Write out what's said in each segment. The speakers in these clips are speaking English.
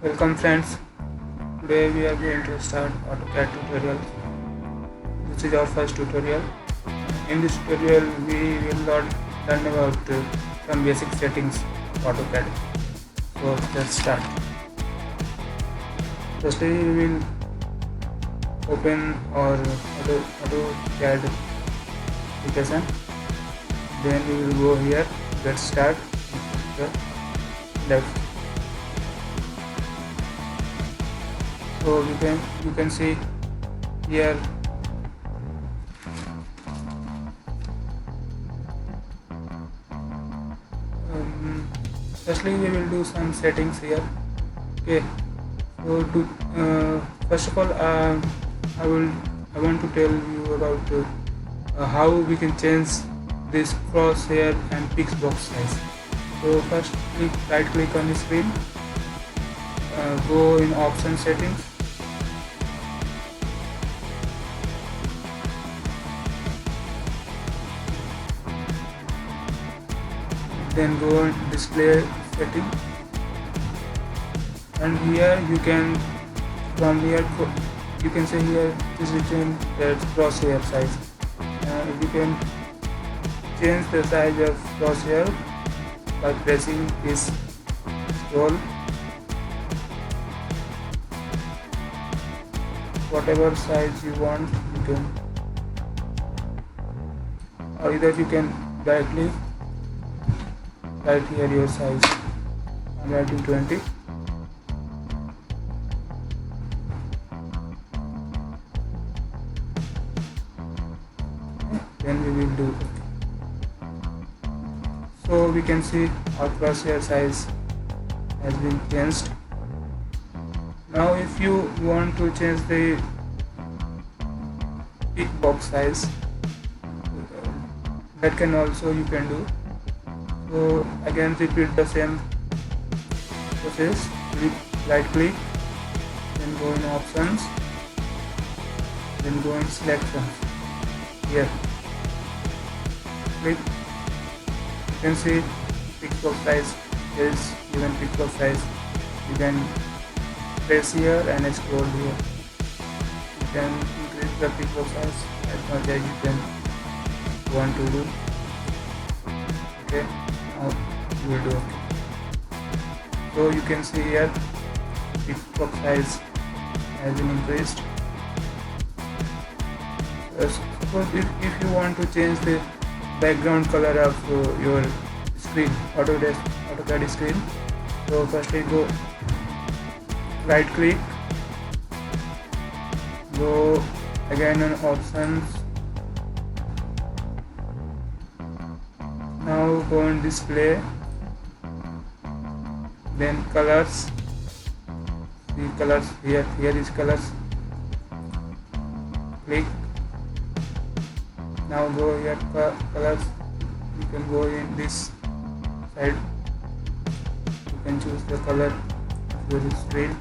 Welcome friends, today we are going to start AutoCAD tutorial. This is our first tutorial. In this tutorial we will learn about some basic settings of AutoCAD. So let's start. Firstly we will open our AutoCAD application. Then we will go here, get start, the left. So you can see here firstly we will do some settings here. Okay, so first of all I want to tell you about how we can change this crosshair and pix box size. So first right click on the screen, go in option settings, then go on display setting, and here you can you can say here it is written that crosshair size. You can change the size of crosshair by pressing this scroll. Whatever size you want you can, or either you can directly write here your size. I'm writing 20. Then we will do it. So we can see our crosshair size has been changed. Now if you want to change the pix box size, that can also you can do. So again repeat the same process. Right click, then go in options, then go in selections. Here click, you can see pix box size. There is given pix box size. You can press here and scroll here. You can increase the pix box size as much as you can want to do. Okay, now we will do okay. So you can see here pix box size has been increased. Suppose if you want to change the background color of your screen, AutoCAD screen, so firstly go right click, go again on options, now go on display, then colors. The colors here is colors. Click, now go here colors. You can go in this side, you can choose the color of your screen.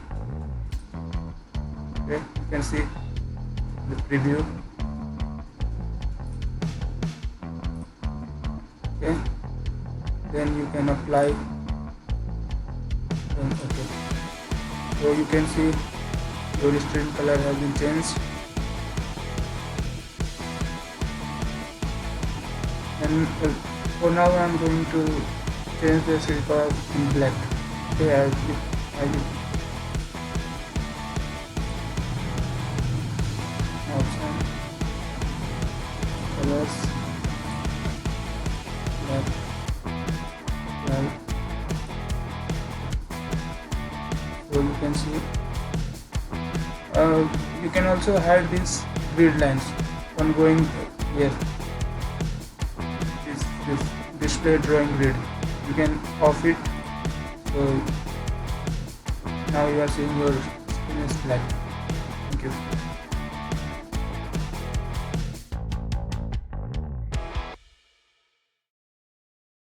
Okay, you can see the preview. Okay, then you can apply, then okay. So you can see your screen color has been changed, and for now I am going to change the screen color in black. Okay, I will option, colors, black, white. So you can see you can also hide these grid lines on going here, this display drawing grid. You can off it, so now you are seeing your screen is black. Thank you.